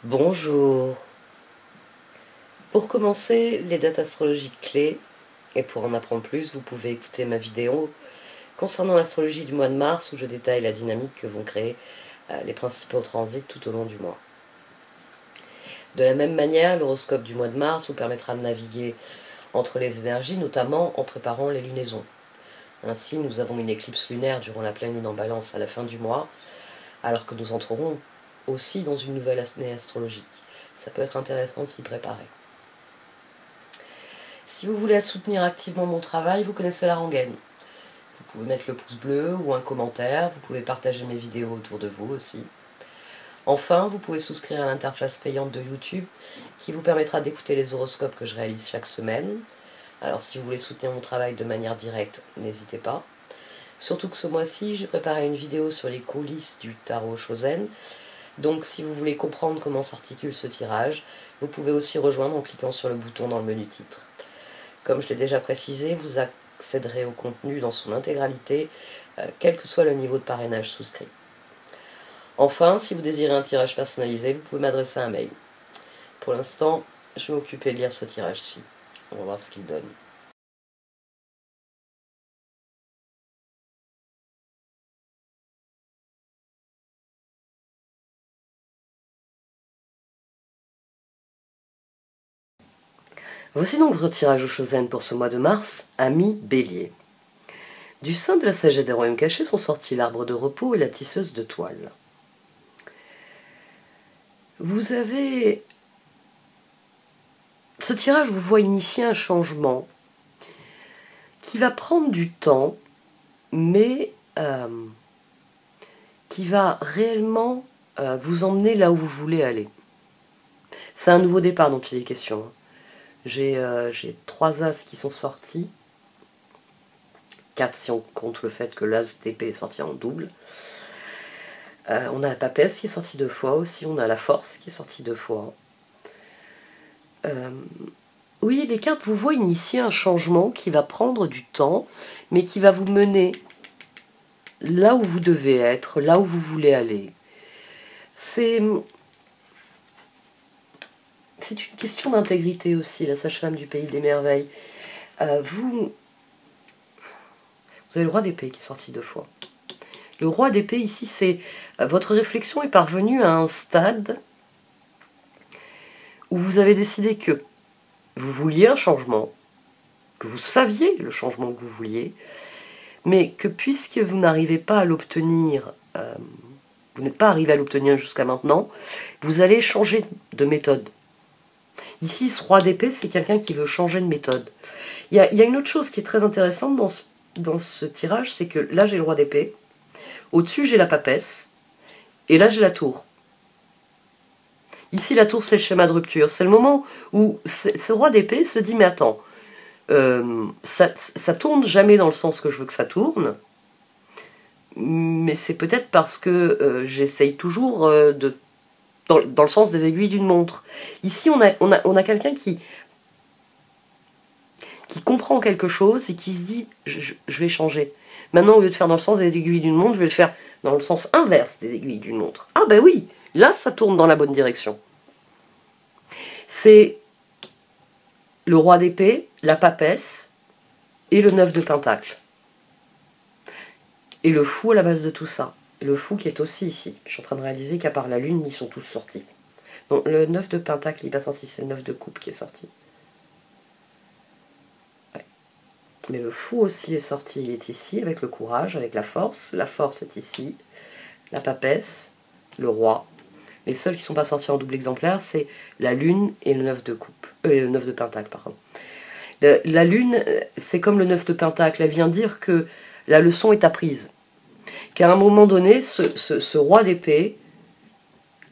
Bonjour. Pour commencer les dates astrologiques clés, et pour en apprendre plus, vous pouvez écouter ma vidéo concernant l'astrologie du mois de mars où je détaille la dynamique que vont créer les principaux transits tout au long du mois. De la même manière, l'horoscope du mois de mars vous permettra de naviguer entre les énergies, notamment en préparant les lunaisons. Ainsi, nous avons une éclipse lunaire durant la pleine lune en Balance à la fin du mois, alors que nous entrerons aussi dans une nouvelle année astrologique. Ça peut être intéressant de s'y préparer. Si vous voulez soutenir activement mon travail, vous connaissez la rengaine. Vous pouvez mettre le pouce bleu ou un commentaire, vous pouvez partager mes vidéos autour de vous aussi. Enfin, vous pouvez souscrire à l'interface payante de YouTube qui vous permettra d'écouter les horoscopes que je réalise chaque semaine. Alors si vous voulez soutenir mon travail de manière directe, n'hésitez pas. Surtout que ce mois-ci, j'ai préparé une vidéo sur les coulisses du tarot Chosen. Donc si vous voulez comprendre comment s'articule ce tirage, vous pouvez aussi rejoindre en cliquant sur le bouton dans le menu titre. Comme je l'ai déjà précisé, vous accéderez au contenu dans son intégralité, quel que soit le niveau de parrainage souscrit. Enfin, si vous désirez un tirage personnalisé, vous pouvez m'adresser un mail. Pour l'instant, je vais m'occuper de lire ce tirage-ci. On va voir ce qu'il donne. Voici donc le tirage au Chosen pour ce mois de mars, ami Bélier. Du sein de la sagesse des royaumes cachés sont sortis l'arbre de repos et la tisseuse de toile. Vous avez... Ce tirage vous voit initier un changement qui va prendre du temps, mais qui va réellement vous emmener là où vous voulez aller. C'est un nouveau départ dont il est question. J'ai 3 as qui sont sortis. 4 si on compte le fait que l'as d'épée est sorti en double. On a la papesse qui est sortie 2 fois aussi. On a la force qui est sortie 2 fois. Oui, les cartes vous voient initier un changement qui va prendre du temps, mais qui va vous mener là où vous devez être, là où vous voulez aller. C'est une question d'intégrité aussi, la sage-femme du pays des merveilles. Vous avez le roi d'épée qui est sorti 2 fois. Le roi d'épée ici, c'est votre réflexion est parvenue à un stade où vous avez décidé que vous vouliez un changement, que vous saviez le changement que vous vouliez, mais que puisque vous n'arrivez pas à l'obtenir, vous n'êtes pas arrivé à l'obtenir jusqu'à maintenant, vous allez changer de méthode. Ici, ce roi d'épée, c'est quelqu'un qui veut changer de méthode. Il y a une autre chose qui est très intéressante dans ce tirage, c'est que là, j'ai le roi d'épée, au-dessus, j'ai la papesse, et là, j'ai la tour. Ici, la tour, c'est le schéma de rupture. C'est le moment où ce roi d'épée se dit, mais attends, ça tourne jamais dans le sens que je veux que ça tourne, mais c'est peut-être parce que j'essaye toujours dans le sens des aiguilles d'une montre. Ici, on a quelqu'un qui comprend quelque chose et qui se dit, je vais changer. Maintenant, au lieu de faire dans le sens des aiguilles d'une montre, je vais le faire dans le sens inverse des aiguilles d'une montre. Ah ben oui, là, ça tourne dans la bonne direction. C'est le roi d'épée, la papesse et le 9 de pentacle. Et le fou à la base de tout ça. Et le fou qui est aussi ici. Je suis en train de réaliser qu'à part la lune, ils sont tous sortis. Donc le 9 de pentacle, il n'est pas sorti, c'est le 9 de coupe qui est sorti. Ouais. Mais le fou aussi est sorti, il est ici, avec le courage, avec la force. La force est ici. La papesse, le roi. Les seuls qui ne sont pas sortis en double exemplaire, c'est la lune et le 9 de coupe. Le 9 de pentacle, pardon. La lune, c'est comme le 9 de pentacle. Elle vient dire que la leçon est apprise. Qu'à un moment donné, ce roi d'épée,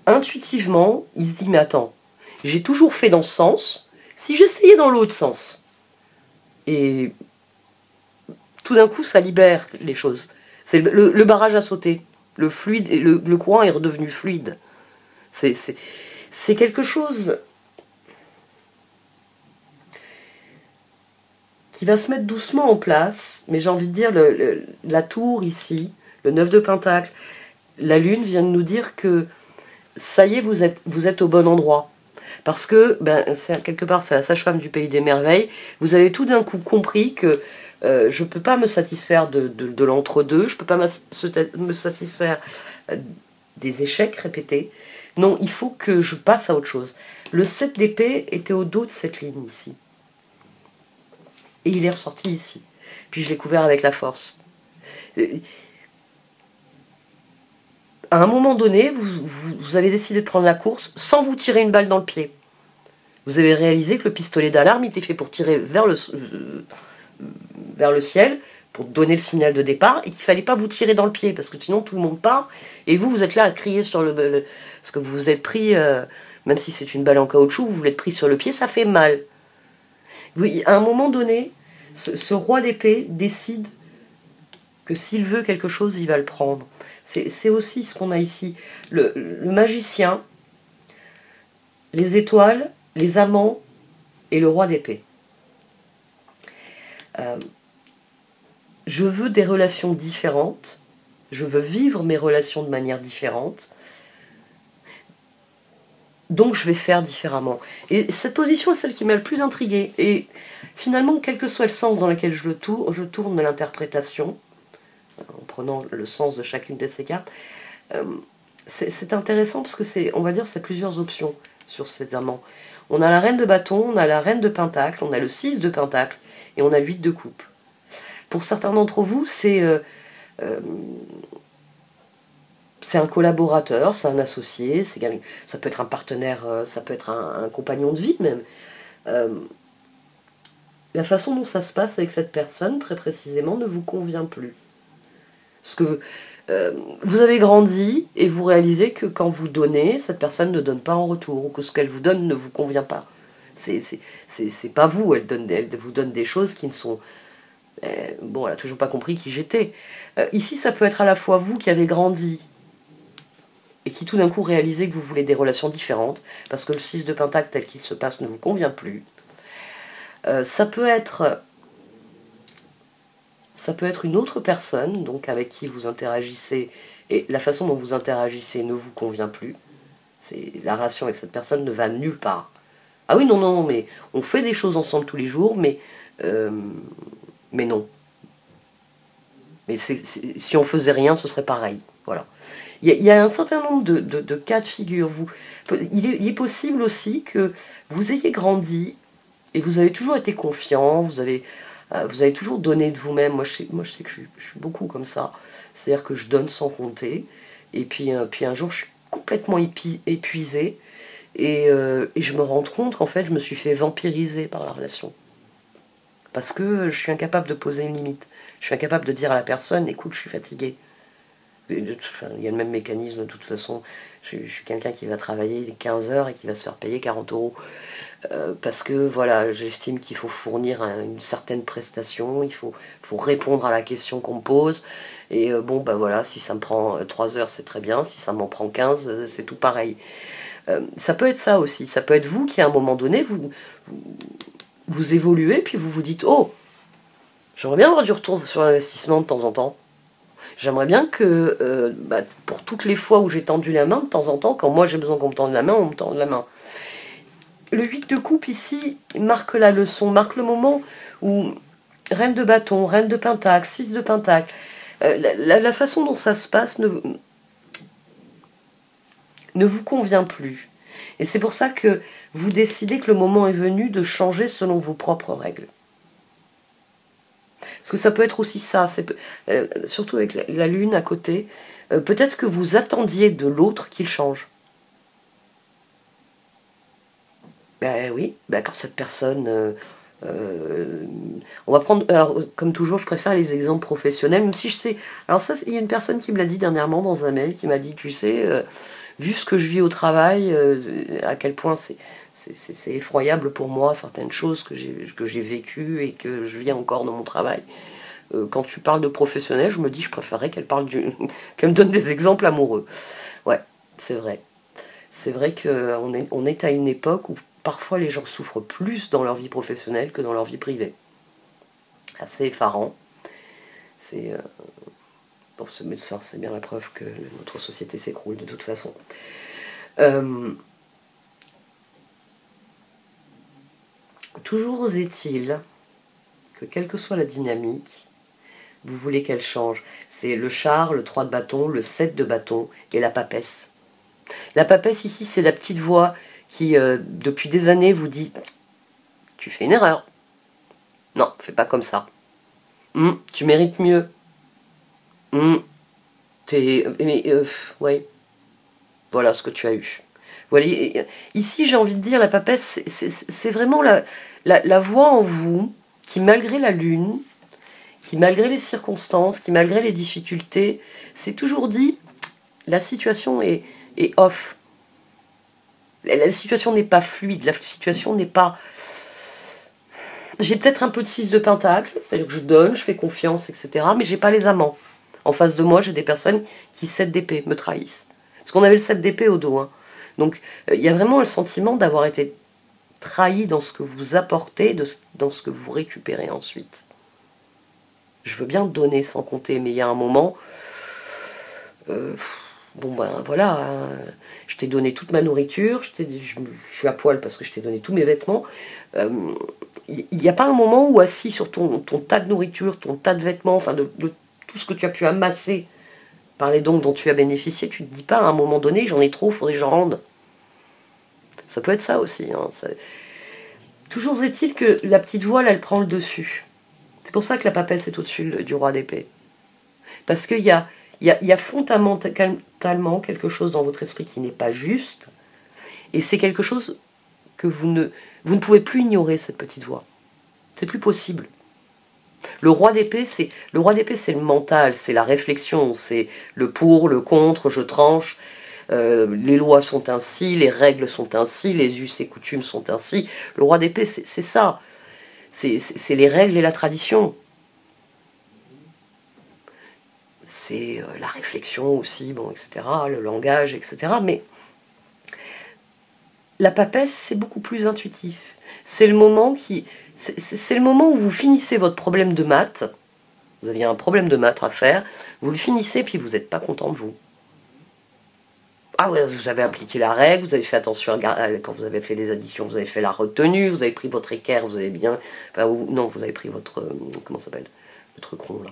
intuitivement, il se dit, mais attends, j'ai toujours fait dans ce sens, si j'essayais dans l'autre sens. Et tout d'un coup, ça libère les choses. C'est le barrage à sauter. Le fluide, le courant est redevenu fluide. C'est quelque chose qui va se mettre doucement en place, mais j'ai envie de dire, la tour ici, le 9 de pentacle, la lune vient de nous dire que ça y est, vous êtes au bon endroit. Parce que, quelque part, c'est la sage-femme du pays des merveilles. Vous avez tout d'un coup compris que je ne peux pas me satisfaire de l'entre-deux, je ne peux pas me satisfaire des échecs répétés. Non, il faut que je passe à autre chose. Le 7 d'épée était au dos de cette ligne ici. Et il est ressorti ici. Puis je l'ai couvert avec la force. À un moment donné, vous avez décidé de prendre la course sans vous tirer une balle dans le pied. Vous avez réalisé que le pistolet d'alarme était fait pour tirer vers le ciel, pour donner le signal de départ, et qu'il ne fallait pas vous tirer dans le pied, parce que sinon tout le monde part, et vous êtes là à crier sur parce que vous vous êtes pris, même si c'est une balle en caoutchouc, vous vous l'êtes pris sur le pied, ça fait mal. À un moment donné, ce roi d'épée décide que s'il veut quelque chose, il va le prendre. C'est aussi ce qu'on a ici. Le magicien, les étoiles, les amants et le roi d'épée. Je veux des relations différentes, je veux vivre mes relations de manière différente, donc je vais faire différemment. Et cette position est celle qui m'a le plus intriguée. Et finalement, quel que soit le sens dans lequel je tourne l'interprétation, en prenant le sens de chacune de ces cartes, c'est intéressant parce que on va dire, c'est plusieurs options sur cet amant. On a la reine de bâton, on a la reine de pentacle, on a le 6 de pentacle et on a le 8 de coupe. Pour certains d'entre vous, c'est un collaborateur, c'est un associé, ça peut être un partenaire, ça peut être un compagnon de vie même. La façon dont ça se passe avec cette personne, très précisément, ne vous convient plus. Parce que vous avez grandi et vous réalisez que quand vous donnez, cette personne ne donne pas en retour, ou que ce qu'elle vous donne ne vous convient pas. C'est pas vous, elle vous donne des choses qui ne sont... bon, elle n'a toujours pas compris qui j'étais. Ici, ça peut être à la fois vous qui avez grandi et qui tout d'un coup réalisez que vous voulez des relations différentes, parce que le 6 de pentacle tel qu'il se passe ne vous convient plus. Ça peut être une autre personne, donc avec qui vous interagissez, et la façon dont vous interagissez ne vous convient plus. La relation avec cette personne ne va nulle part. Ah oui, non, mais on fait des choses ensemble tous les jours, mais non. Mais si on faisait rien, ce serait pareil. Voilà. Il y a un certain nombre de cas de figure. Il est possible aussi que vous ayez grandi et vous avez toujours été confiant, vous avez toujours donné de vous-même. Moi, je sais que je suis beaucoup comme ça. C'est-à-dire que je donne sans compter. Et puis un jour, je suis complètement épuisée. Et je me rends compte qu'en fait, je me suis fait vampiriser par la relation. Parce que je suis incapable de poser une limite. Je suis incapable de dire à la personne, écoute, je suis fatigué. Il y a le même mécanisme de toute façon. Je suis quelqu'un qui va travailler 15 heures et qui va se faire payer 40 €. Parce que voilà, j'estime qu'il faut fournir une certaine prestation, il faut répondre à la question qu'on me pose. Et voilà, si ça me prend 3 heures, c'est très bien. Si ça m'en prend 15, c'est tout pareil. Ça peut être ça aussi. Ça peut être vous qui, à un moment donné, vous évoluez, puis vous vous dites, oh, j'aimerais bien avoir du retour sur l'investissement de temps en temps. J'aimerais bien que, pour toutes les fois où j'ai tendu la main, de temps en temps, quand moi j'ai besoin qu'on me tende la main, on me tende la main. Le 8 de coupe ici marque la leçon, marque le moment où reine de bâton, reine de pentacle, 6 de pentacle, la façon dont ça se passe ne vous convient plus. Et c'est pour ça que vous décidez que le moment est venu de changer selon vos propres règles. Parce que ça peut être aussi ça, surtout avec la lune à côté, peut-être que vous attendiez de l'autre qu'il change. Ben oui, quand cette personne... on va prendre... Alors, comme toujours, je préfère les exemples professionnels, même si je sais... Alors ça, il y a une personne qui me l'a dit dernièrement dans un mail, qui m'a dit, tu sais, vu ce que je vis au travail, à quel point c'est effroyable pour moi, certaines choses que j'ai vécues et que je vis encore dans mon travail. Quand tu parles de professionnel, je me dis, je préférerais qu'elle me donne des exemples amoureux. Ouais, c'est vrai. C'est vrai qu'on est à une époque où parfois les gens souffrent plus dans leur vie professionnelle que dans leur vie privée. Assez effarant. C'est bien la preuve que notre société s'écroule de toute façon. Toujours est-il que quelle que soit la dynamique, vous voulez qu'elle change. C'est le char, le 3 de bâton, le 7 de bâton et la papesse. La papesse ici, c'est la petite voix qui, depuis des années, vous dit « Tu fais une erreur. Non, fais pas comme ça. Tu mérites mieux. Ouais. Voilà ce que tu as eu. » Voilà. Ici, j'ai envie de dire, la papesse, c'est vraiment la voix en vous qui, malgré la lune, qui, malgré les circonstances, qui, malgré les difficultés, s'est toujours dit « La situation est off. » La situation n'est pas fluide, la situation n'est pas... J'ai peut-être un peu de 6 de pentacle, c'est-à-dire que je donne, je fais confiance, etc. Mais j'ai pas les amants. En face de moi, j'ai des personnes qui, 7 d'épée, me trahissent. Parce qu'on avait le 7 d'épée au dos. Hein. Donc, il y a vraiment le sentiment d'avoir été trahi dans ce que vous apportez, dans ce que vous récupérez ensuite. Je veux bien donner sans compter, mais il y a un moment... bon ben voilà, je t'ai donné toute ma nourriture, je suis à poil parce que je t'ai donné tous mes vêtements. Il n'y a pas un moment où assis sur ton tas de nourriture, ton tas de vêtements, enfin de tout ce que tu as pu amasser par les dons dont tu as bénéficié, tu ne te dis pas à un moment donné, j'en ai trop, il faudrait que j'en rende. Ça peut être ça aussi. Hein, toujours est-il que la petite voile, elle prend le dessus. C'est pour ça que la papesse est au-dessus du roi d'épée. Parce qu'il y a fondamentalement quelque chose dans votre esprit qui n'est pas juste, et c'est quelque chose que vous ne pouvez plus ignorer, cette petite voix. C'est plus possible. Le roi d'épée, c'est le mental, c'est la réflexion, c'est le pour, le contre, je tranche, les lois sont ainsi, les règles sont ainsi, les us et coutumes sont ainsi. Le roi d'épée, c'est ça. C'est les règles et la tradition. C'est la réflexion aussi, bon, etc., le langage, etc. Mais la papesse, c'est beaucoup plus intuitif. C'est le moment où vous finissez votre problème de maths. Vous aviez un problème de maths à faire, vous le finissez, puis vous n'êtes pas content de vous. Ah ouais, vous avez appliqué la règle, vous avez fait attention quand vous avez fait des additions, vous avez fait la retenue, vous avez pris votre équerre, vous avez bien... Enfin, non, vous avez pris votre... comment ça s'appelle? Le truc rond, là.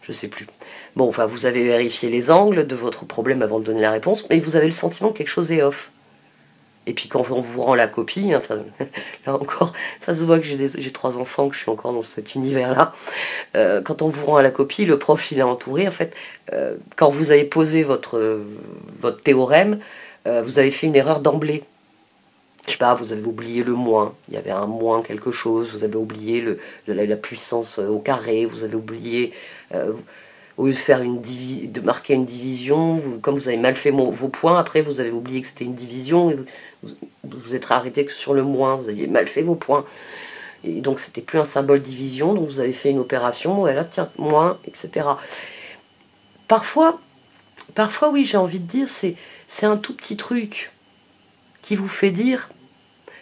Je sais plus. Bon, enfin, vous avez vérifié les angles de votre problème avant de donner la réponse, mais vous avez le sentiment que quelque chose est off. Et puis quand on vous rend la copie, hein, enfin, là encore, ça se voit que j'ai 3 enfants, que je suis encore dans cet univers-là. Quand on vous rend à la copie, le prof il est entouré. En fait, quand vous avez posé votre théorème, vous avez fait une erreur d'emblée. Je sais pas, vous avez oublié le moins. Il y avait un moins quelque chose. Vous avez oublié la puissance au carré. Vous avez oublié... au lieu de faire de marquer une division, comme vous avez mal fait vos points, après vous avez oublié que c'était une division, et vous êtes arrêté que sur le moins, vous aviez mal fait vos points. Et donc c'était plus un symbole division, donc vous avez fait une opération, et là tiens, moins, etc. Parfois oui, j'ai envie de dire, c'est un tout petit truc qui vous fait dire...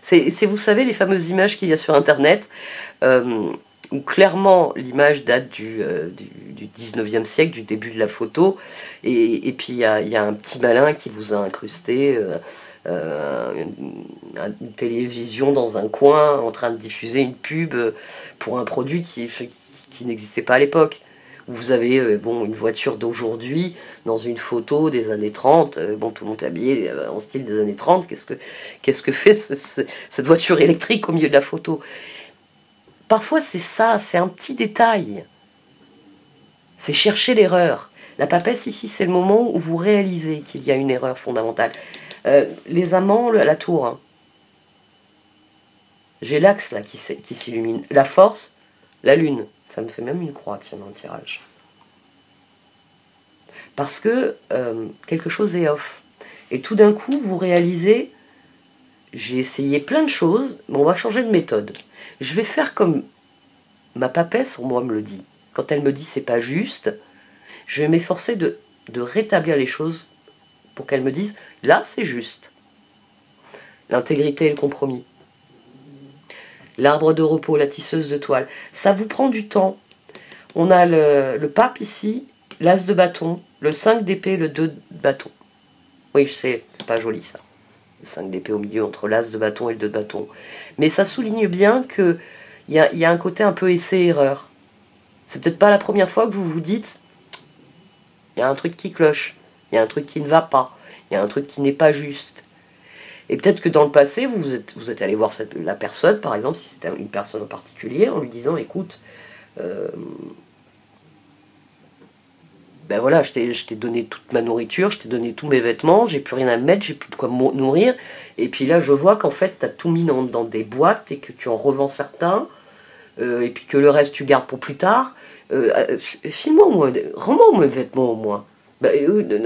vous savez, les fameuses images qu'il y a sur Internet, où clairement l'image date du 19e siècle, du début de la photo, et puis il y a un petit malin qui vous a incrusté une télévision dans un coin en train de diffuser une pub pour un produit qui n'existait pas à l'époque. Vous avez une voiture d'aujourd'hui dans une photo des années 30, tout le monde est habillé en style des années 30, qu'est-ce que fait cette voiture électrique au milieu de la photo? Parfois c'est ça, c'est un petit détail. C'est chercher l'erreur. La papesse ici, c'est le moment où vous réalisez qu'il y a une erreur fondamentale. Les amants à la tour, hein. J'ai l'axe là qui s'illumine. La force, la lune. Ça me fait même une croix, tiens, dans le tirage. Parce que quelque chose est off. Et tout d'un coup, vous réalisez, j'ai essayé plein de choses, mais on va changer de méthode. Je vais faire comme ma papesse, moi, me le dit. Quand elle me dit c'est pas juste, je vais m'efforcer de rétablir les choses pour qu'elle me dise là c'est juste. L'intégrité et le compromis. L'arbre de repos, la tisseuse de toile. Ça vous prend du temps. On a le pape ici, l'as de bâton, le 5 d'épée, le 2 de bâton. Oui, je sais, c'est pas joli ça. Le 5 d'épée au milieu entre l'as de bâton et le 2 de bâton. Mais ça souligne bien qu'il y a un côté un peu essai-erreur. C'est peut-être pas la première fois que vous vous dites, il y a un truc qui cloche, il y a un truc qui ne va pas, il y a un truc qui n'est pas juste. Et peut-être que dans le passé, vous êtes allé voir la personne, par exemple, si c'était une personne en particulier, en lui disant, écoute, ben voilà, je t'ai donné toute ma nourriture, je t'ai donné tous mes vêtements, j'ai plus rien à me mettre, j'ai plus de quoi me nourrir. Et puis là, je vois qu'en fait, tu as tout mis dans des boîtes et que tu en revends certains, et puis que le reste, tu gardes pour plus tard. File-moi au moins, rends-moi mes vêtements au moins.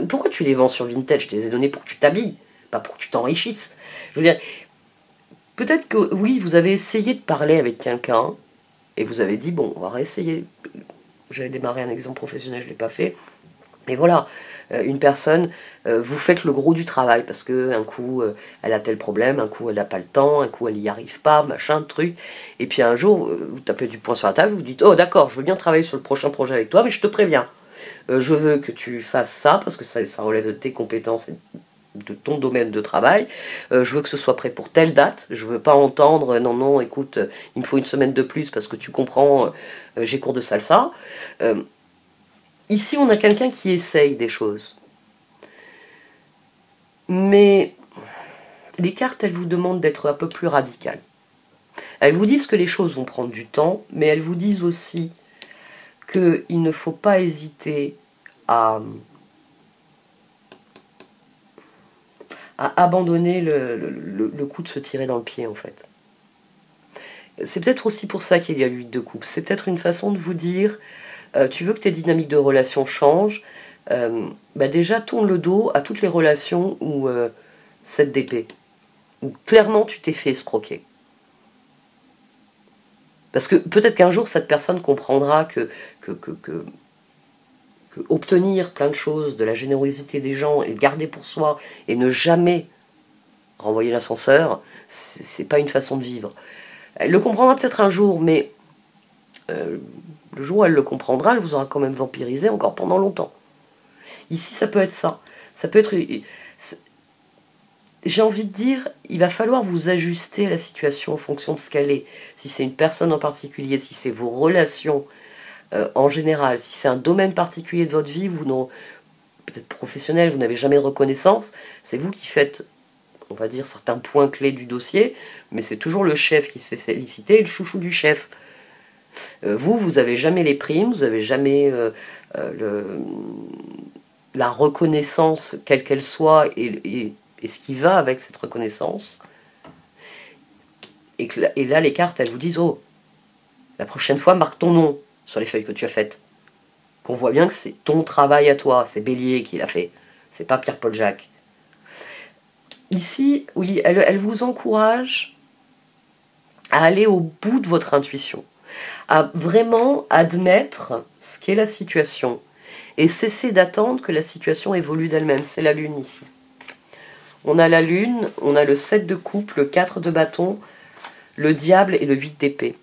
Pourquoi tu les vends sur Vinted? Je te les ai donnés pour que tu t'habilles, pas pour que tu t'enrichisses. Je veux dire, peut-être que oui, vous avez essayé de parler avec quelqu'un, et vous avez dit, bon, on va réessayer. J'avais démarré un exemple professionnel, je ne l'ai pas fait. Et voilà, une personne, vous faites le gros du travail, parce qu'un coup, elle a tel problème, un coup, elle n'a pas le temps, un coup, elle n'y arrive pas, machin, truc. Et puis un jour, vous tapez du poing sur la table, vous dites, oh d'accord, je veux bien travailler sur le prochain projet avec toi, mais je te préviens. Je veux que tu fasses ça, parce que ça relève de tes compétences et de ton domaine de travail. Je veux que ce soit prêt pour telle date. Je veux pas entendre, non, non, écoute, il me faut une semaine de plus, parce que tu comprends, j'ai cours de salsa. Ici, on a quelqu'un qui essaye des choses. Mais les cartes, elles vous demandent d'être un peu plus radical. Elles vous disent que les choses vont prendre du temps, mais elles vous disent aussi qu'il ne faut pas hésiter à abandonner le coup de se tirer dans le pied, en fait. C'est peut-être aussi pour ça qu'il y a l'huile de coupe. C'est peut-être une façon de vous dire, tu veux que tes dynamiques de relation changent, déjà tourne le dos à toutes les relations où 7 d'épée, où clairement tu t'es fait escroquer. Parce que peut-être qu'un jour cette personne comprendra que obtenir plein de choses, de la générosité des gens et garder pour soi et ne jamais renvoyer l'ascenseur, c'est pas une façon de vivre. Elle le comprendra peut-être un jour, mais le jour où elle le comprendra, elle vous aura quand même vampirisé encore pendant longtemps. Ici, ça peut être ça. Ça peut être... J'ai envie de dire, il va falloir vous ajuster à la situation en fonction de ce qu'elle est. Si c'est une personne en particulier, si c'est vos relations en général, si c'est un domaine particulier de votre vie, vous n'aurez peut-être professionnel, vous n'avez jamais de reconnaissance, c'est vous qui faites, on va dire, certains points clés du dossier, mais c'est toujours le chef qui se fait féliciter, le chouchou du chef. Vous n'avez jamais les primes, vous n'avez jamais la reconnaissance, quelle qu'elle soit, et ce qui va avec cette reconnaissance. Et là, les cartes, elles vous disent, oh, la prochaine fois, marque ton nom sur les feuilles que tu as faites. Qu'on voit bien que c'est ton travail à toi, c'est Bélier qui l'a fait, c'est pas Pierre-Paul Jacques. Ici, oui, elle vous encourage à aller au bout de votre intuition, à vraiment admettre ce qu'est la situation et cesser d'attendre que la situation évolue d'elle-même. C'est la lune ici. On a la lune, on a le 7 de coupe, le 4 de bâton, le diable et le 8 d'épée.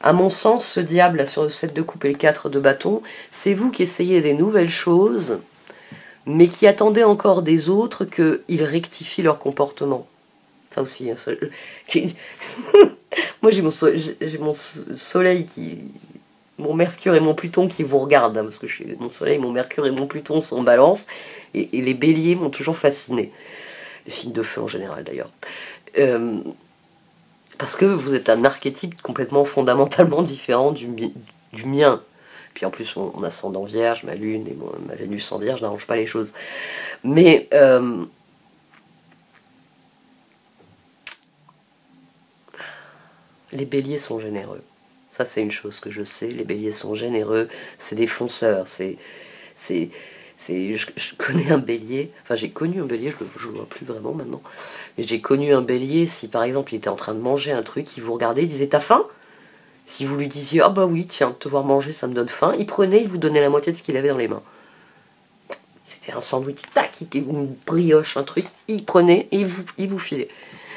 À mon sens, ce diable là, sur le 7 de coupe et le 4 de bâton, c'est vous qui essayez des nouvelles choses, mais qui attendez encore des autres qu'ils rectifient leur comportement. Ça aussi. Moi, j'ai mon soleil qui... Mon Mercure et mon Pluton qui vous regardent, hein, parce que mon soleil, mon Mercure et mon Pluton sont en balance, et les béliers m'ont toujours fasciné. Les signes de feu en général, d'ailleurs. Parce que vous êtes un archétype complètement fondamentalement différent du mien. Puis en plus, mon ascendant vierge, ma lune et ma Vénus en vierge n'arrangent pas les choses. Mais les béliers sont généreux. Ça, c'est une chose que je sais. Les béliers sont généreux. C'est des fonceurs. Je connais un bélier. Enfin, j'ai connu un bélier. Je le vois plus vraiment maintenant. Mais j'ai connu un bélier. Si par exemple, il était en train de manger un truc, il vous regardait, il disait, t'as faim? Si vous lui disiez, ah bah oui, tiens, te voir manger, ça me donne faim, il prenait, il vous donnait la moitié de ce qu'il avait dans les mains. C'était un sandwich, tac, une brioche, un truc, il prenait et il vous filait.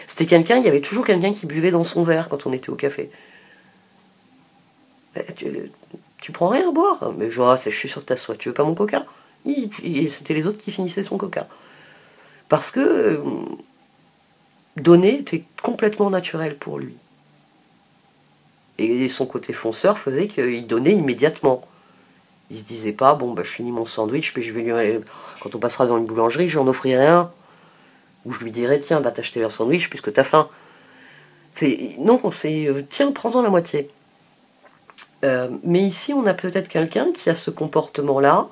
C'était quelqu'un, il y avait toujours quelqu'un qui buvait dans son verre quand on était au café. Tu prends rien à boire? Mais je suis sûr que t'as soif, tu veux pas mon coca? C'était les autres qui finissaient son coca. Parce que donner était complètement naturel pour lui. Et son côté fonceur faisait qu'il donnait immédiatement. Il se disait pas, bon, bah, je finis mon sandwich, puis je vais lui... Quand on passera dans une boulangerie, j'en offrirai un. Ou je lui dirai, tiens, va t'acheter un sandwich puisque t'as faim. Non, c'est, tiens, prends-en la moitié. Mais ici, on a peut-être quelqu'un qui a ce comportement-là,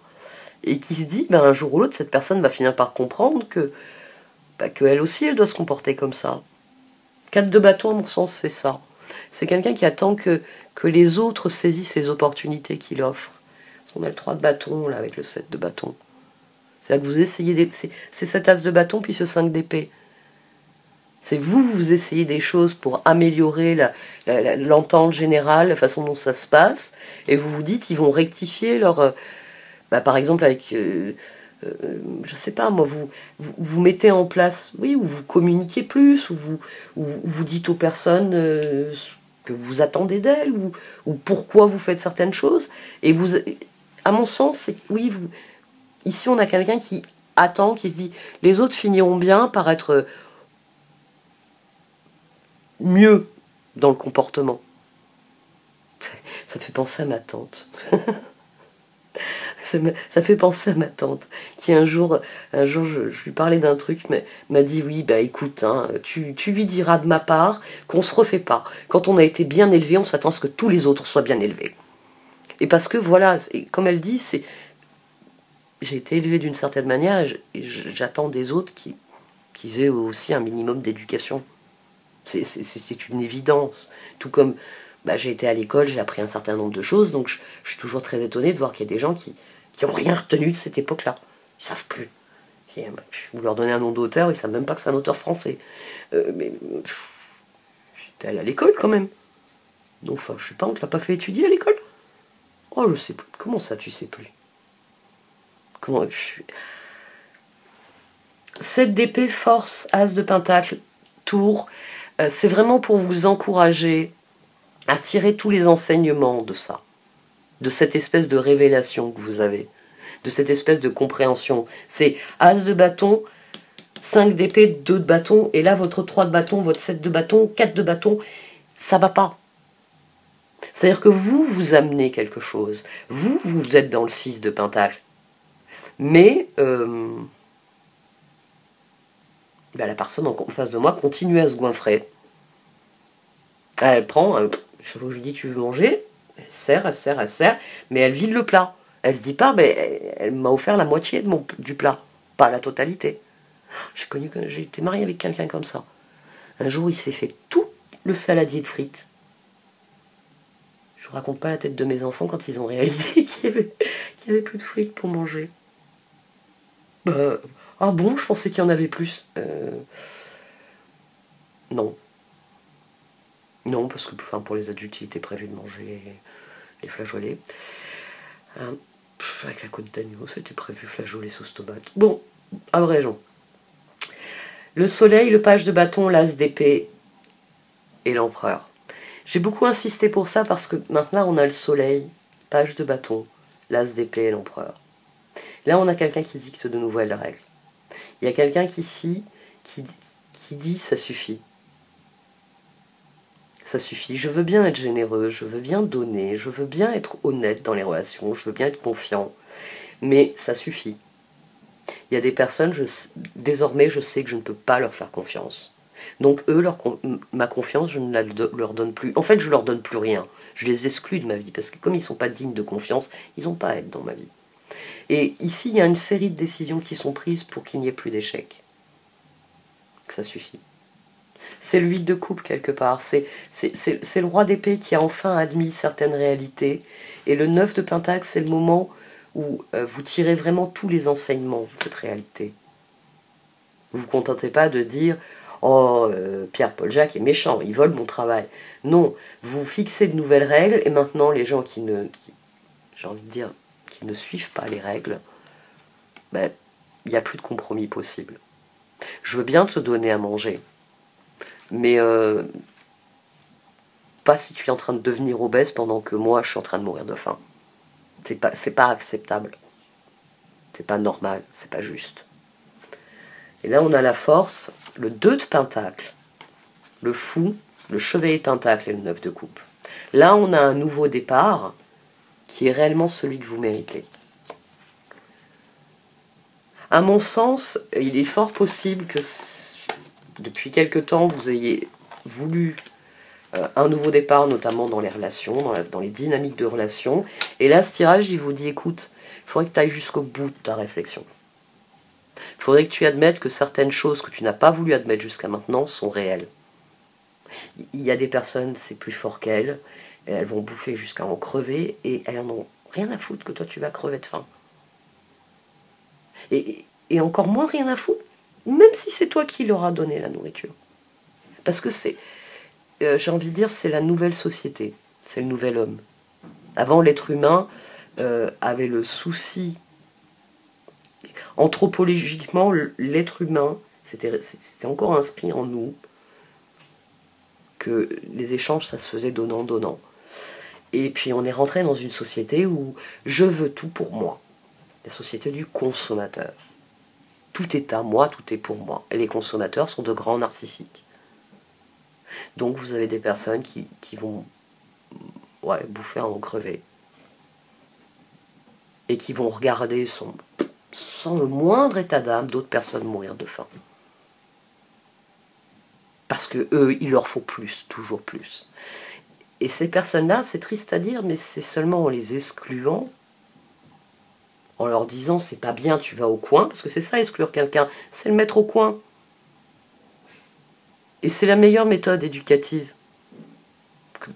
et qui se dit, ben, un jour ou l'autre, cette personne va finir par comprendre que qu'elle aussi, elle doit se comporter comme ça. 4 de bâton, à mon sens, c'est ça. C'est quelqu'un qui attend que les autres saisissent les opportunités qu'il offre. On a le 3 de bâton, là, avec le 7 de bâton. C'est là que vous essayez... C'est cet as de bâton, puis ce 5 d'épée. C'est vous essayez des choses pour améliorer l'entente générale, la façon dont ça se passe, et vous vous dites, ils vont rectifier leur... par exemple, avec... je sais pas, moi, vous mettez en place, oui, ou vous communiquez plus, ou vous dites aux personnes ce que vous attendez d'elles, ou pourquoi vous faites certaines choses, et vous... À mon sens, c'est oui, ici on a quelqu'un qui attend, qui se dit les autres finiront bien par être mieux dans le comportement. Ça fait penser à ma tante. Ça fait penser à ma tante qui un jour je lui parlais d'un truc, mais m'a dit oui, bah écoute, hein, tu lui diras de ma part qu'on se refait pas. Quand on a été bien élevé, on s'attend à ce que tous les autres soient bien élevés. Et parce que voilà, comme elle dit, j'ai été élevée d'une certaine manière et j'attends des autres qu'ils aient aussi un minimum d'éducation. C'est une évidence. Tout comme j'ai été à l'école, j'ai appris un certain nombre de choses, donc je suis toujours très étonnée de voir qu'il y a des gens qui n'ont rien retenu de cette époque-là. Ils savent plus. Vous leur donnez un nom d'auteur, ils savent même pas que c'est un auteur français. Mais t'es allé à l'école quand même. Non, enfin, je sais pas, on te l'a pas fait étudier à l'école? Oh, je sais plus. Comment ça, tu sais plus? Comment... 7 d'épée, force, as de pentacle, tour. C'est vraiment pour vous encourager à tirer tous les enseignements de ça. De cette espèce de révélation que vous avez. De cette espèce de compréhension. C'est as de bâton, 5 d'épée, 2 de bâton, et là votre 3 de bâton, votre 7 de bâton, 4 de bâton, ça va pas. C'est-à-dire que vous amenez quelque chose. Vous êtes dans le 6 de pentacle. Mais la personne en face de moi continue à se goinfrer. Elle prend, je lui dis tu veux manger, elle serre, mais elle vide le plat. Elle se dit pas, elle m'a offert la moitié du plat, pas la totalité. J'ai été mariée avec quelqu'un comme ça. Un jour, il s'est fait tout le saladier de frites. Je vous raconte pas la tête de mes enfants quand ils ont réalisé qu'il y avait plus de frites pour manger. Ah bon, je pensais qu'il y en avait plus. Non. Non, parce que pour les adultes, il était prévu de manger les flageolets. Avec la côte d'agneau, c'était prévu flageolets sauce tomate. Bon, abrégeons. Le soleil, le page de bâton, l'as d'épée et l'empereur. J'ai beaucoup insisté pour ça parce que maintenant on a le soleil, page de bâton, l'as d'épée et l'empereur. Là on a quelqu'un qui dicte de nouvelles règles. Il y a quelqu'un qui dit ça suffit. Ça suffit, je veux bien être généreux, je veux bien donner, je veux bien être honnête dans les relations, je veux bien être confiant, mais ça suffit. Il y a des personnes, désormais je sais que je ne peux pas leur faire confiance. Donc eux, ma confiance, je ne leur donne plus. En fait, je leur donne plus rien. Je les exclus de ma vie, parce que comme ils ne sont pas dignes de confiance, ils n'ont pas à être dans ma vie. Et ici, il y a une série de décisions qui sont prises pour qu'il n'y ait plus d'échecs. Ça suffit. C'est le 8 de coupe quelque part, c'est le roi d'épée qui a enfin admis certaines réalités, et le 9 de pentacle, c'est le moment où vous tirez vraiment tous les enseignements de cette réalité. Vous vous contentez pas de dire « Oh, Pierre-Paul Jacques est méchant, il vole mon travail ». Non, vous fixez de nouvelles règles, et maintenant les gens j'ai envie de dire, qui ne suivent pas les règles, il n'y a plus de compromis possible. Je veux bien te donner à manger, mais pas si tu es en train de devenir obèse pendant que moi je suis en train de mourir de faim. C'est pas acceptable. C'est pas normal, c'est pas juste. Et là, on a la force, le 2 de pentacle, le fou, le chevalier de pentacle et le 9 de coupe. Là, on a un nouveau départ qui est réellement celui que vous méritez. À mon sens, il est fort possible que depuis quelque temps, vous ayez voulu un nouveau départ, notamment dans les relations, dans les dynamiques de relations. Et là, ce tirage, il vous dit, écoute, il faudrait que tu ailles jusqu'au bout de ta réflexion. Il faudrait que tu admettes que certaines choses que tu n'as pas voulu admettre jusqu'à maintenant sont réelles. Il y a des personnes, c'est plus fort qu'elles, et elles vont bouffer jusqu'à en crever, et elles en ont rien à foutre que toi tu vas crever de faim. Et encore moins rien à foutre, même si c'est toi qui leur as donné la nourriture. Parce que c'est, j'ai envie de dire, c'est la nouvelle société, c'est le nouvel homme. Avant, l'être humain avait le souci. Anthropologiquement, l'être humain, c'était encore inscrit en nous que les échanges, ça se faisait donnant-donnant. Et puis on est rentré dans une société où je veux tout pour moi. La société du consommateur. Tout est à moi, tout est pour moi. Et les consommateurs sont de grands narcissiques. Donc vous avez des personnes qui vont bouffer à en crever. Et qui vont regarder sans le moindre état d'âme d'autres personnes mourir de faim. Parce que eux, il leur faut plus, toujours plus. Et ces personnes-là, c'est triste à dire, mais c'est seulement en les excluant, en leur disant c'est pas bien, tu vas au coin, parce que c'est ça, exclure quelqu'un, c'est le mettre au coin. Et c'est la meilleure méthode éducative.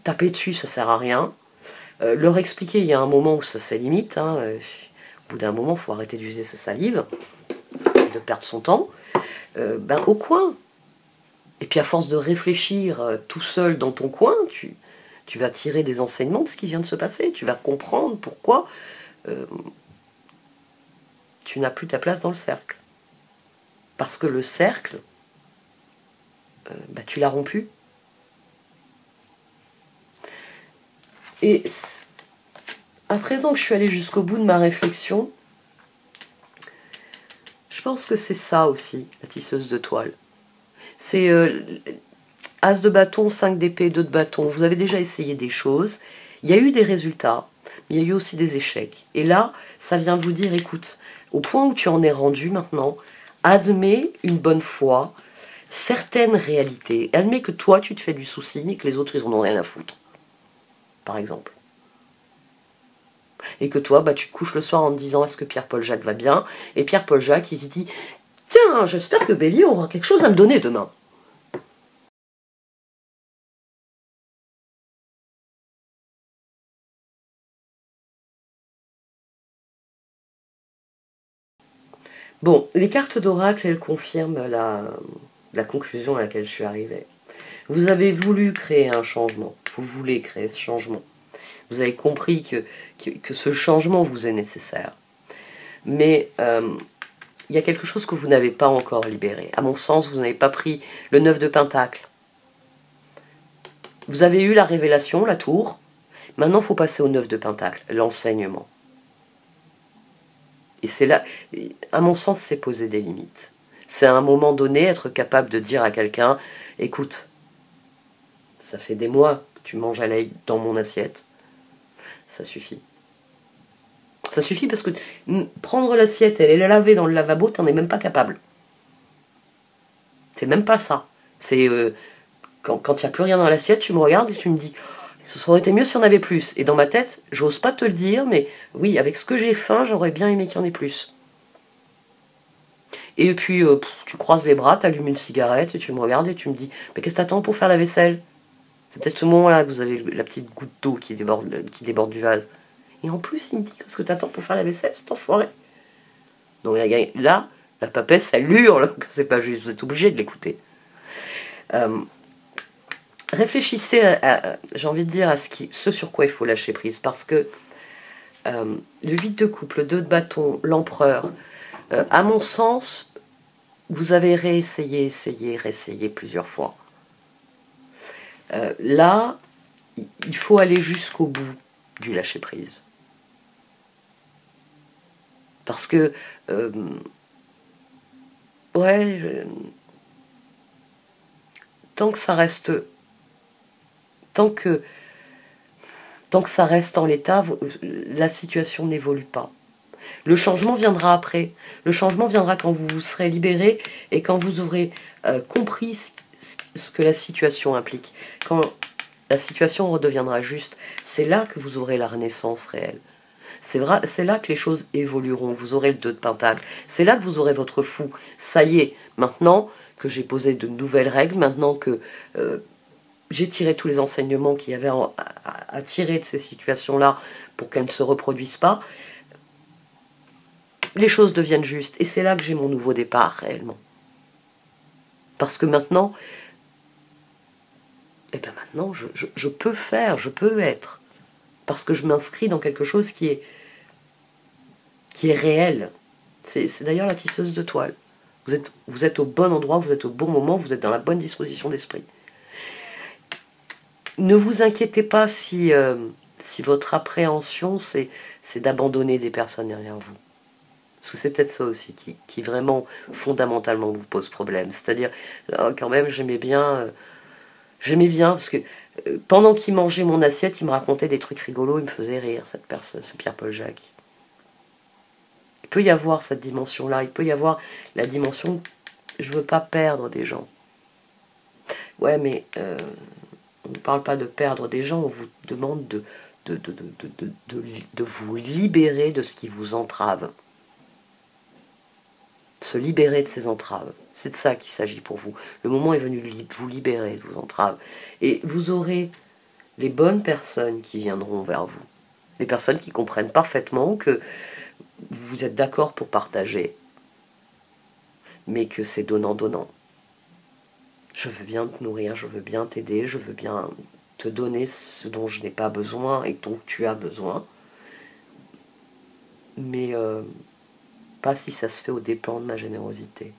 Taper dessus, ça sert à rien. Leur expliquer, il y a un moment où ça limite. Au bout d'un moment, il faut arrêter d'user sa salive, de perdre son temps. Au coin. Et puis à force de réfléchir tout seul dans ton coin, tu vas tirer des enseignements de ce qui vient de se passer. Tu vas comprendre pourquoi tu n'as plus ta place dans le cercle. Parce que le cercle, tu l'as rompu. Et à présent que je suis allée jusqu'au bout de ma réflexion, je pense que c'est ça aussi, la tisseuse de toile. C'est As de bâton, 5 d'épée, 2 de bâton. Vous avez déjà essayé des choses. Il y a eu des résultats, mais il y a eu aussi des échecs. Et là, ça vient vous dire, écoute, au point où tu en es rendu maintenant, admets une bonne fois certaines réalités. Admets que toi, tu te fais du souci, mais que les autres, ils en ont rien à foutre. Par exemple. Et que toi, tu te couches le soir en te disant, est-ce que Pierre-Paul Jacques va bien? Et Pierre-Paul Jacques, il se dit, tiens, j'espère que Bélier aura quelque chose à me donner demain. Bon, les cartes d'oracle, elles confirment la conclusion à laquelle je suis arrivée. Vous avez voulu créer un changement. Vous voulez créer ce changement. Vous avez compris que ce changement vous est nécessaire. Mais il y a quelque chose que vous n'avez pas encore libéré. À mon sens, vous n'avez pas pris le 9 de pentacle. Vous avez eu la révélation, la tour. Maintenant, il faut passer au 9 de pentacle, l'enseignement. Et c'est là, à mon sens, c'est poser des limites. C'est à un moment donné être capable de dire à quelqu'un, écoute, ça fait des mois que tu manges à l'ail dans mon assiette, ça suffit. Ça suffit parce que prendre l'assiette et la laver dans le lavabo, t'en es même pas capable. C'est même pas ça. C'est quand il n'y a plus rien dans l'assiette, tu me regardes et tu me dis, ce aurait été mieux si on avait plus. Et dans ma tête, j'ose pas te le dire, mais oui, avec ce que j'ai faim, j'aurais bien aimé qu'il y en ait plus. Et puis, tu croises les bras, tu allumes une cigarette, et tu me regardes et tu me dis, mais qu'est-ce que t'attends pour faire la vaisselle? C'est peut-être ce moment-là que vous avez la petite goutte d'eau qui déborde du vase. Et en plus, il me dit, qu'est-ce que t'attends pour faire la vaisselle, cet enfoiré? Donc là, la papesse, elle hurle, que c'est pas juste, vous êtes obligé de l'écouter. Réfléchissez, j'ai envie de dire, à ce sur quoi il faut lâcher prise, parce que le 8 de coupe, le 2 de bâton, l'empereur, à mon sens, vous avez réessayé plusieurs fois. Là, il faut aller jusqu'au bout du lâcher prise. Parce que Ouais, tant que ça reste... Tant que ça reste en l'état, la situation n'évolue pas. Le changement viendra après. Le changement viendra quand vous vous serez libéré et quand vous aurez compris ce que la situation implique. Quand la situation redeviendra juste, c'est là que vous aurez la renaissance réelle. C'est là que les choses évolueront. Vous aurez le 2 de Pentacle. C'est là que vous aurez votre fou. Ça y est, maintenant que j'ai posé de nouvelles règles, maintenant que j'ai tiré tous les enseignements qu'il y avait à tirer de ces situations-là pour qu'elles ne se reproduisent pas, les choses deviennent justes. Et c'est là que j'ai mon nouveau départ, réellement. Parce que maintenant, je peux faire, je peux être. Parce que je m'inscris dans quelque chose qui est réel. C'est d'ailleurs la tisseuse de toile. Vous êtes au bon endroit, vous êtes au bon moment, vous êtes dans la bonne disposition d'esprit. Ne vous inquiétez pas si votre appréhension, c'est d'abandonner des personnes derrière vous. Parce que c'est peut-être ça aussi qui vraiment, fondamentalement, vous pose problème. C'est-à-dire, quand même, j'aimais bien, parce que pendant qu'il mangeait mon assiette, il me racontait des trucs rigolos, il me faisait rire, cette personne, ce Pierre-Paul Jacques. Il peut y avoir cette dimension-là, il peut y avoir la dimension, je veux pas perdre des gens. Ouais, mais on ne parle pas de perdre des gens, on vous demande de vous libérer de ce qui vous entrave. Se libérer de ces entraves. C'est de ça qu'il s'agit pour vous. Le moment est venu de vous libérer de vos entraves. Et vous aurez les bonnes personnes qui viendront vers vous. Les personnes qui comprennent parfaitement que vous êtes d'accord pour partager, mais que c'est donnant-donnant. Je veux bien te nourrir, je veux bien t'aider, je veux bien te donner ce dont je n'ai pas besoin et dont tu as besoin. Mais pas si ça se fait aux dépens de ma générosité.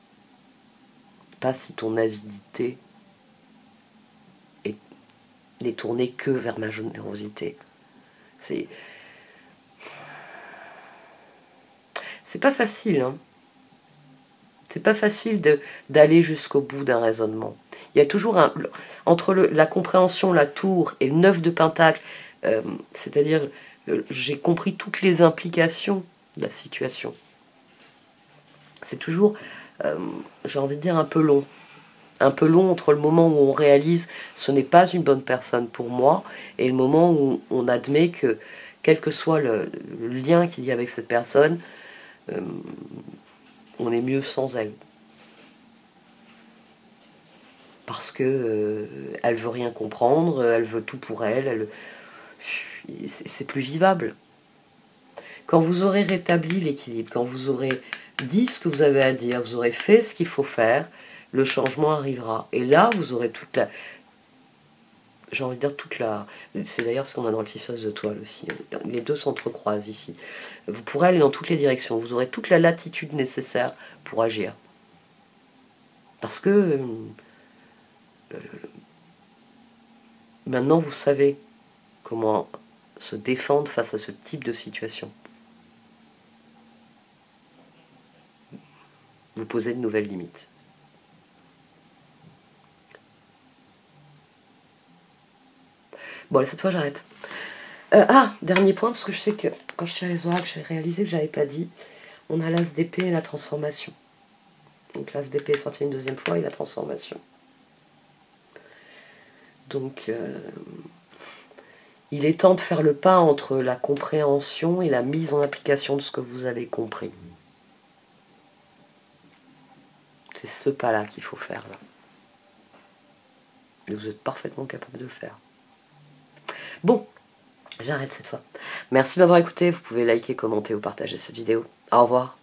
Pas si ton avidité n'est tournée que vers ma générosité. C'est pas facile, hein. C'est pas facile d'aller jusqu'au bout d'un raisonnement. Il y a toujours entre la compréhension, la tour et le 9 de Pentacle, c'est-à-dire j'ai compris toutes les implications de la situation. C'est toujours, j'ai envie de dire, un peu long. Un peu long entre le moment où on réalise ce n'est pas une bonne personne pour moi et le moment où on admet que, quel que soit le lien qu'il y a avec cette personne, on est mieux sans elle. Parce que elle veut rien comprendre, elle veut tout pour elle c'est plus vivable. Quand vous aurez rétabli l'équilibre, quand vous aurez dit ce que vous avez à dire, vous aurez fait ce qu'il faut faire, le changement arrivera. Et là, vous aurez toute la... J'ai envie de dire toute la... C'est d'ailleurs ce qu'on a dans le tisseuse de toile aussi. Les deux s'entrecroisent ici. Vous pourrez aller dans toutes les directions. Vous aurez toute la latitude nécessaire pour agir. Parce que... maintenant, vous savez comment se défendre face à ce type de situation. Vous posez de nouvelles limites. Bon, allez, cette fois, j'arrête. Dernier point, parce que je sais que quand je tire les oracles, j'ai réalisé que je n'avais pas dit. On a l'as d'épée et la transformation. Donc l'as d'épée est sorti une deuxième fois et la transformation. Donc, il est temps de faire le pas entre la compréhension et la mise en application de ce que vous avez compris. C'est ce pas-là qu'il faut faire, là. Et vous êtes parfaitement capable de le faire. Bon, j'arrête cette fois. Merci de m'avoir écouté. Vous pouvez liker, commenter ou partager cette vidéo. Au revoir.